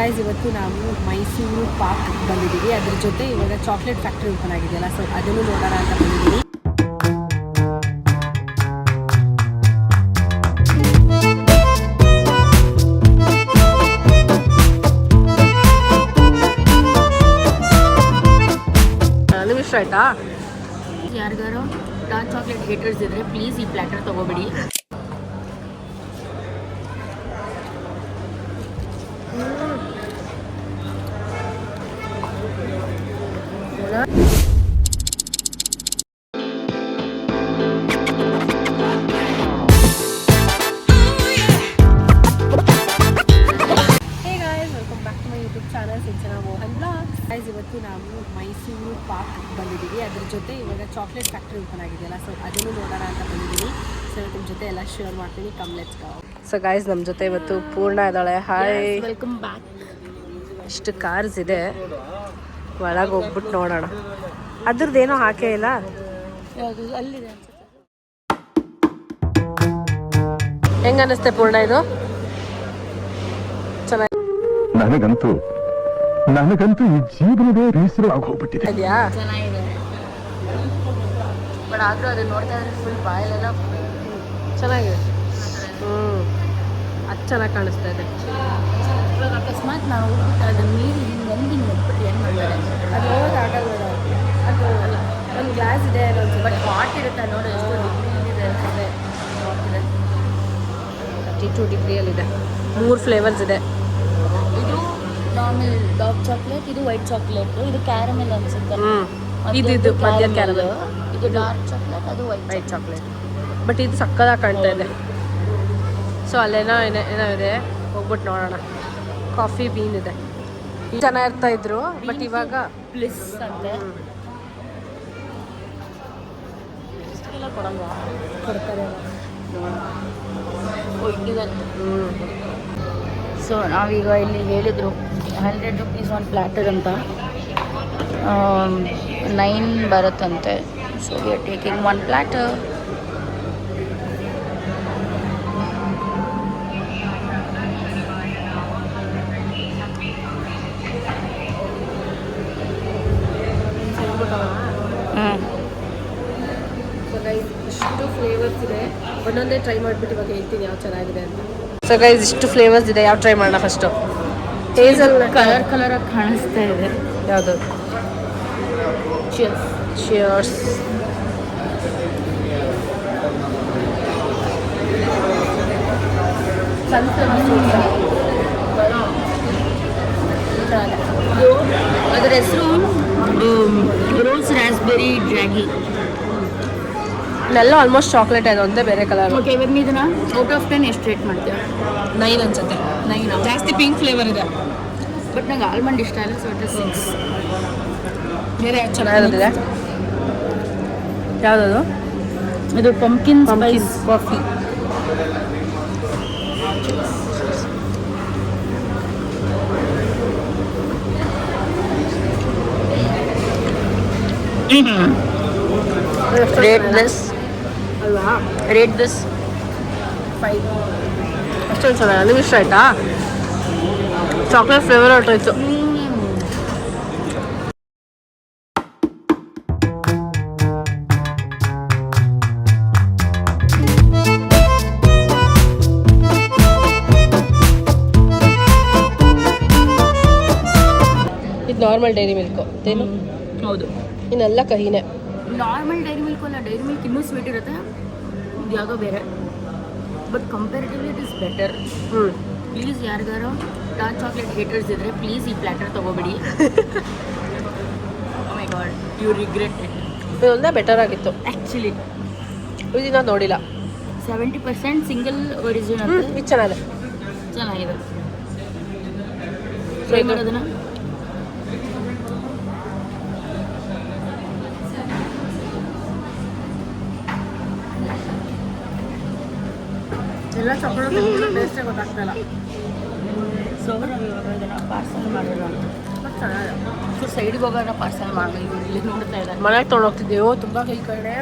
Guys ಇವತ್ತು ನಾವು Mysuru park ಬಂದಿದ್ದೀವಿ. ಅದ್ರ ಜೊತೆ ಇವಾಗ ಚಾಕ್ಲೇಟ್ ಫ್ಯಾಕ್ಟ್ರಿ ಓಪನ್ ಆಗಿದೆಯಲ್ಲ, ಸೊ ಅದನ್ನು ನೋಡೋಣ ಅಂತ ಬಂದಿದ್ದೀವಿ. ನಿಮ್ಗೆ ಇಷ್ಟ ಆಯ್ತಾ? ಯಾರಿಗಾರು ಡಾರ್ಕ್ ಚಾಕ್ಲೇಟ್ ಹೇಟರ್ಸ್ ಇದ್ರೆ ಪ್ಲೀಸ್ ಈ ಪ್ಲ್ಯಾಟರ್ ತಗೋಬೇಡಿ. ಇವತ್ತು ನಾವು ಮೈಸೂರು ಪಾರ್ಕ್ ಬಂದಿದ್ದೀವಿ. ಅದ್ರ ಜೊತೆ ಇವಾಗ ಚಾಕ್ಲೇಟ್ ಫ್ಯಾಕ್ಟ್ರಿ ಓಪನ್ ಆಗಿದೆಯಲ್ಲ, ಸೊ ಅದನ್ನು ನೋಡೋಣ ಅಂತ ಬಂದಿದ್ದೀವಿ. ಸೊ ನಿಮ್ಮ ಜೊತೆ ಎಲ್ಲ ಶೇರ್ ಮಾಡ್ತೀನಿ. Come let's go. So guys ನಮ್ಮ ಜೊತೆ ಇವತ್ತು ಪೂರ್ಣ ಇದ್ದಾಳೆ. Hi, welcome back. ಇಷ್ಟು ಕಾರ್ಸ್ ಇದೆ, ಒಳಗೆ ಹೋಗ್ಬಿಟ್ಟು ನೋಡೋಣ. ಅದ್ರದ್ದೇನೋ ಹಾಕೇ ಇಲ್ಲ. ಅಲ್ಲಿದೆ ಹೆಂಗ ಅನ್ನಿಸ್ತೆ ಪೂರ್ಣ ಇದು? ಚೆನ್ನಾಗಿ. ನನಗಂತೂ ಈ ಜೀವನವೇ ಬೇಸರ ಆಗೋಗ್ಬಿಟ್ಟಿದೆ. ಚೆನ್ನಾಗಿದೆ, ಬಟ್ ಆದ್ರೂ ಅದನ್ನ ನೋಡ್ತಾ ಇದ್ರೆ ಫುಲ್ ಬಾಯಲ್ಲೆಲ್ಲ ಚೆನ್ನಾಗಿದೆ. ಅದು ಚೆನ್ನಾಗಿ ಕಾಣಿಸ್ತಾ ಇದೆ. ಇವಾಗ ಅಕಸ್ಮಾತ್ ನಾವು ಅದನ್ನ ನೀರು ಹಿಂಗೆ ನೆಟ್ಬಿಟ್ಟು ಏನು ಮಾಡ್ತಾರೆ? ಅದು ಹೋಗೋದಾಗಲ್ಲ. ಅದು ಒಂದು ಗ್ಲಾಸ್ ಇದೆ, ಬಟ್ ಹಾಟ್ ಇರುತ್ತೆ ನೋಡಿ. ಎಷ್ಟು ಡಿಗ್ರಿ ಇದೆ ಅನ್ಸುತ್ತೆ. 32 ಡಿಗ್ರಿಯಲ್ಲಿದೆ. 3 ಫ್ಲೇವರ್ಸ್ ಇದೆ. ಇದು ನಾರ್ಮಲ್ ಡಾರ್ಕ್ ಚಾಕ್ಲೇಟ್, ಇದು ವೈಟ್ ಚಾಕ್ಲೇಟ್, ಇದು ಕ್ಯಾರಮೆಲ್ ಅನ್ಸುತ್ತೆ. ಇದು ಮಧ್ಯ ಕ್ಯಾರಮೆಲ್, ಇದು ಡಾರ್ಕ್ ಚಾಕ್ಲೇಟ್, ಅದು ವೈಟ್ ಚಾಕ್ಲೇಟ್. ಬಟ್ ಇದು ಸಕ್ಕದಾಗಿ ಕಾಣ್ತಾ ಇದೆ. ಸೊ ಅಲ್ಲೇನೋ ಏನೋ ಇದೆ, ಹೋಗ್ಬಿಟ್ಟು ನೋಡೋಣ. ಕಾಫಿ ಬೀನ್ ಇದೆ. ಚೆನ್ನಾಗಿರ್ತಾ ಇದ್ರು, ಬಟ್ ಇವಾಗ ಪ್ಲಿಸ್ ಅಂತೆ. ಇಷ್ಟೆಲ್ಲ ಕೊಡಲ್ವಾ? ಕೊಡ್ತಾರೆ. ಸೊ ನಾವೀಗ ಇಲ್ಲಿ ಹೇಳಿದರು 100 rupees ಒಂದು ಪ್ಲ್ಯಾಟರ್ ಅಂತ 9 ಬರುತ್ತಂತೆ. So we are taking 1 platter. ಇಷ್ಟು ಫ್ಲೇವರ್ಸ್ ಇದೆ. ಒಂದೊಂದೇ ಟ್ರೈ ಮಾಡಿಬಿಟ್ಟು ಇವಾಗ ಹೇಳ್ತೀನಿ ಯಾವ ಚೆನ್ನಾಗಿದೆ ಅಂತ. ಸೊ ಗೈಸ್ ಇಷ್ಟು ಫ್ಲೇವರ್ಸ್ ಇದೆ, ಯಾವ ಟ್ರೈ ಮಾಡೋಣ ಫಸ್ಟು? ಹೇಸಲ್ ಕಲರಾಗಿ ಕಾಣಿಸ್ತಾ ಇದೆ. ಯಾವುದು? ಚಿಯರ್ಸ್. ಚಿಯರ್ಸ್. ಅದರ ಹೆಸರು ರೋಸ್ ರಾಸ್ಬೆರಿ ಡ್ರ್ಯಾಗಿ. ಇಲ್ಲೆಲ್ಲ ಆಲ್ಮೋಸ್ಟ್ ಚಾಕ್ಲೇಟ್ ಇದೆ, ಒಂದೇ ಬೇರೆ ಕಲರ್. ಓಕೆ, ಇವಾಗ ಇದನ್ನ ಔಟ್ ಆಫ್ 10 ಎಷ್ಟು ರೇಟ್ ಮಾಡ್ತೀರಾ? 9 ಅನ್ಸುತ್ತೆ. 9. ಜಾಸ್ತಿ ಪಿಂಕ್ ಫ್ಲೇವರ್ ಇದೆ, ಬಟ್ ನಂಗೆ ಆಲ್ಮಂಡ್ ಇಷ್ಟ ಇಲ್ಲ, ಸೊ 6. ಬೇರೆ ಚೆನ್ನಾಗಿರೋದಿದೆ. ಯಾವುದದು? ಇದು pumpkin Spice coffee. Rate this. ಅಲ್ವಾ? Rate this. 5. ಅಷ್ಟೊಂದು ಚೆನ್ನಾಗಿ. ನಿಮ್ಗೆ ಇಷ್ಟ ಆಯ್ತಾ? ಚಾಕ್ಲೇಟ್ ಫ್ಲೇವರ್ ಹೊರಟೋಯ್ತು. ಇದು ನಾರ್ಮಲ್ ಡೈರಿ ಮಿಲ್ಕು ಏನು? ಹೌದು, ಇನ್ನೆಲ್ಲ ಕಹಿನೇ. ನಾರ್ಮಲ್ ಡೈರಿ ಮಿಲ್ಕ್ ಅಲ್ಲ, ಡೈರಿ ಮಿಲ್ಕ್ ಇನ್ನೂ ಸ್ವೀಟ್ ಇರುತ್ತೆ, ಇದು ಯಾವುದೋ ಬೇರೆ. But comparatively it is better. Please ಯಾರಿಗಾರು ಡಾರ್ಕ್ ಚಾಕ್ಲೇಟ್ ಹೇಟರ್ಸ್ ಇದ್ರೆ ಪ್ಲೀಸ್ ಈ ಪ್ಲ್ಯಾಟರ್ ತಗೋಬೇಡಿ. Oh my god, you regret it. ಇದೊಂದೇ ಬೆಟರ್ ಆಗಿತ್ತು ಆ್ಯಕ್ಚುಲಿ. ಇದನ್ನ ನೋಡಿಲ್ಲ. 70% ಸಿಂಗಲ್ ಒರಿಜಿನಲ್. ಇದು ಚೆನ್ನಾಗಿದೆ. ಚೆನ್ನಾಗಿದೆ. ಟ್ರೈ ಮಾಡೋದನ್ನ. ಎಲ್ಲ ಚಾಕ್ಲೇಟ್ ಟೇಸ್ಟೇ ಗೊತ್ತಾಗ್ತಾ ಇಲ್ಲ. ಸೊ ನಾವು ಇವಾಗ ಇದನ್ನು ಪಾರ್ಸಲ್ ಮಾಡೋಣ. ಸೊ ಸೈಡಿಗೆ ಹೋಗೋಣ, ಪಾರ್ಸಲ್ ಮಾಡೋಣ. ಇವ್ರು ಇಲ್ಲಿ ನೋಡ್ತಾ ಇದ್ದಾರೆ. ಮನೆಗೆ ತೊಗೊಂಡೋಗ್ತಿದ್ದೆವು, ತುಂಬ ಕೈ ಕಡೆ.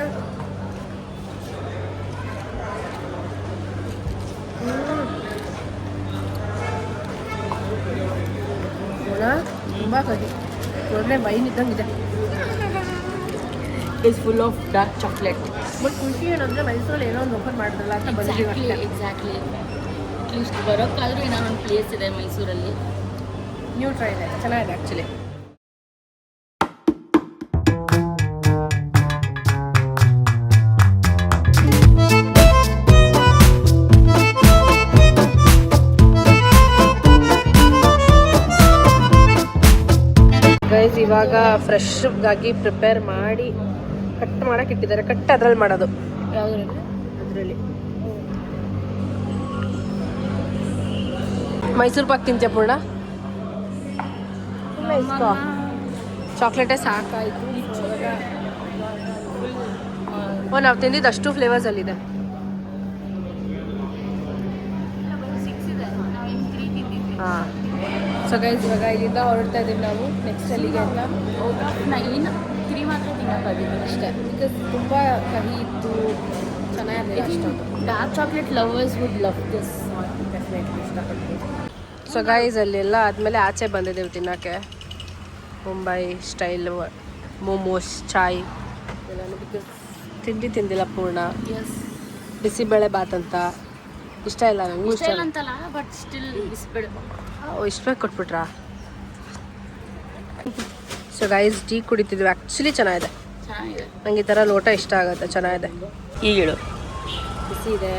ತುಂಬ ಕಹಿ ಒಳ್ಳೆ ವೈನ್ ಇದ್ದಂಗಿದೆ. Is full of dark chocolate. But ಖುಷಿ ಏನಂದರೆ ಮೈಸೂರಲ್ಲಿ ಏನೋ ಒಂದು ಓಪನ್ ಮಾಡಿದ್ರಲ್ಲ ಅಂತ ಬಂದಿದ್ದೀವಿ ಅಷ್ಟೇ. ಎಕ್ಸಾಕ್ಟ್ಲಿ ಅಟ್ಲೀಸ್ಟ್ ಬರೋಕ್ಕಾದ್ರೂ ಏನೋ ಒಂದು ಪ್ಲೇಸ್ ಇದೆ ಮೈಸೂರಲ್ಲಿ. ನ್ಯೂ ಟ್ರೈ ಇದೆ, ಚೆನ್ನಾಗಿದೆ ಆ್ಯಕ್ಚುಲಿ. ಗೈಸ್ ಇವಾಗ ಫ್ರೆಶ್ಗಾಗಿ ಪ್ರಿಪೇರ್ ಮಾಡಿ ಕಟ್ ಮಾಡಕ್ಕೆ ಇಟ್ಟಿದ್ದಾರೆ. ಕಟ್ ಅದ್ರಲ್ಲಿ ಮಾಡೋದು ಯಾವುದ್ರಲ್ಲಿ? ಅದರಲ್ಲಿ ಮೈಸೂರು ಪಾಕ್ ತಿಂತೀಯ ಪೂರ್ಣ? ಇಲ್ಲ ಇಸ್ಕೋ, ಚಾಕ್ಲೇಟೇ ಸಾಕಾಯಿತು. ಓ ನಾವು ತಿಂದಿದ್ದು ಅಷ್ಟು ಫ್ಲೇವರ್ಸಲ್ಲಿದೆ. ಹಾಂ ಸೊ ಗೈಸ್ ಇವಾಗ ಇಲ್ಲಿಂದ ಹೊರಡ್ತಾ ಇದ್ದೀವಿ ನಾವು ನೆಕ್ಸ್ಟ್ ಅಲ್ಲಿಗೆ ಅಂತ. ಏನು 3 ಮಾತ್ರ ತಿನ್ನೋಕ್ಕಾಗಿತ್ತು ಅಷ್ಟೇ, ಬಿಕಾಸ್ ತುಂಬ ಕಹಿ ಇತ್ತು, ಚೆನ್ನಾಗಿದೆ ಅಷ್ಟೊಂದು. Dark chocolate lovers wood love this. Definitely ಇಷ್ಟಪಡ್ತೀನಿ. ಸೊ ಗೈಸ್ ಅಲ್ಲೆಲ್ಲ ಆದಮೇಲೆ ಆಚೆ ಬಂದಿದ್ದೇವೆ ತಿನ್ನೋಕ್ಕೆ. ಮುಂಬೈ ಸ್ಟೈಲ್ ಮೋಮೋಸ್, ಚಾಯ್ ಎಲ್ಲನೂ. ಬಿಕಾಸ್ ತಿಂದಿಲ್ಲ ಪೂರ್ಣ. ಎಸ್, ಬಿಸಿಬೇಳೆ ಬಾತ್ ಅಂತ ಇಷ್ಟ ಇಲ್ಲ ನನಗೂ. ಇಷ್ಟ ಇಲ್ಲ ಅಂತಲ್ಲ, ಬಟ್ ಸ್ಟಿಲ್ ಬಿಸ್ಬೇಳೆ. ಇಷ್ಟು ಬೇಗ ಕೊಟ್ಬಿಟ್ರಾ? ಸೊ ಗೈಸ್ ಟೀ ಕುಡಿತಿದ್ವಿ. ಆ್ಯಕ್ಚುಲಿ ಚೆನ್ನಾಗಿದೆ. ಚೆನ್ನಾಗಿದೆ. ನಂಗೆ ಈ ಥರ ಲೋಟ ಇಷ್ಟ ಆಗುತ್ತೆ, ಚೆನ್ನಾಗಿದೆ. ಈಗ ಹೇಳು. ಬಿಸಿ ಇದೆ,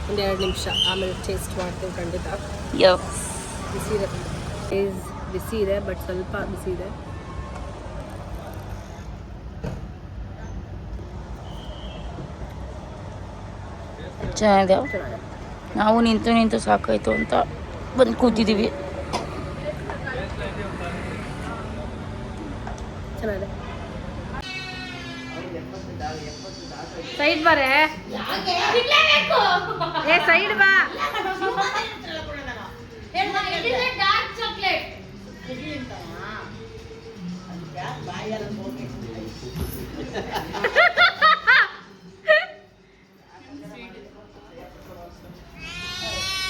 ಒಂದೆರಡು ನಿಮಿಷ ಆಮೇಲೆ ಟೇಸ್ಟ್ ಮಾಡ್ತೀನಿ ಖಂಡಿತ. ಬಿಸಿ ಇದೆ, ಬಿಸಿ ಇದೆ, ಬಟ್ ಸ್ವಲ್ಪ ಬಿಸಿ ಇದೆ. ಚೆನ್ನಾಗಿದೆ. ಚೆನ್ನಾಗಿದೆ. ನಾವು ನಿಂತು ಸಾಕಾಯ್ತು ಅಂತ ಬಂದು ಕೂತಿದ್ದೀವಿ. ಚೆನ್ನಾಗಿದೆ. ಸೈಡ್ ಬಾರೆ, ಏ ಸೈಡ್ ಬಾ.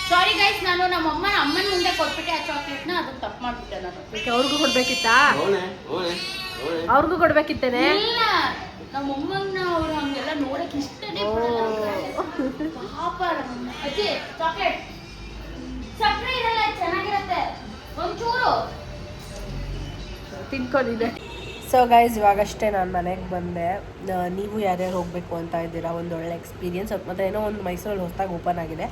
ಸಾರಿ ಗೈಸ್, ನಾನು ನಮ್ಮ ಅಮ್ಮನ ಮುಂದೆ ಕೊಟ್ಬಿಟ್ಟೆ ಆ ಚಾಕ್ಲೇಟ್ನ. ಅದಕ್ಕೆ ತಪ್ಪು ಮಾಡ್ಬಿಟ್ಟೆ ನಾನು. ಅವ್ರಿಗೂ ಕೊಡ್ಬೇಕಿತ್ತಾ? ಅವ್ರಿಗೂ ಕೊಡ್ಬೇಕಿತ್ತೇನೆ. ಇಲ್ಲ, ನಮ್ಮ ಅಮ್ಮನ ಅವರು ಹಂಗೆಲ್ಲ ನೋಡಕ್ಕೆ ಇಷ್ಟನೇ ಪಾಪ. ಅಜ್ಜಿ ಚಾಕ್ಲೇಟ್ ಸಕ್ಕರೆ ಇರಲ್ಲ, ಚೆನ್ನಾಗಿರುತ್ತೆ, ಒಂಚೂರು ತಿನ್ಕೊಂಡಿದ್ದೆ. ಸೊ ಗೈಸ್ ಇವಾಗಷ್ಟೇ ನಾನು ಮನೆಗೆ ಬಂದೆ. ನೀವು ಯಾರ್ಯಾರು ಹೋಗಬೇಕು ಅಂತ ಇದ್ದೀರಾ, ಒಂದು ಒಳ್ಳೆ ಎಕ್ಸ್ಪೀರಿಯನ್ಸ್. ಮತ್ತು ಏನೋ ಒಂದು ಮೈಸೂರಲ್ಲಿ ಹೊಸದಾಗಿ ಓಪನ್ ಆಗಿದೆ,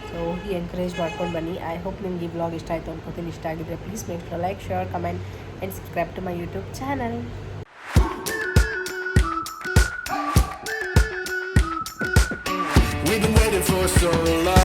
ಸೊ ಹೋಗಿ ಎನ್ಕರೇಜ್ ಮಾಡ್ಕೊಂಡು ಬನ್ನಿ. ಐ ಹೋಪ್ ನಿಮ್ಗೆ ಈ ಬ್ಲಾಗ್ ಇಷ್ಟ ಆಯಿತು ಅನ್ಕೋತೀನಿ. ಇಷ್ಟ ಆಗಿದ್ರೆ please make like, share, comment and subscribe to my YouTube channel. We've been waiting for so long.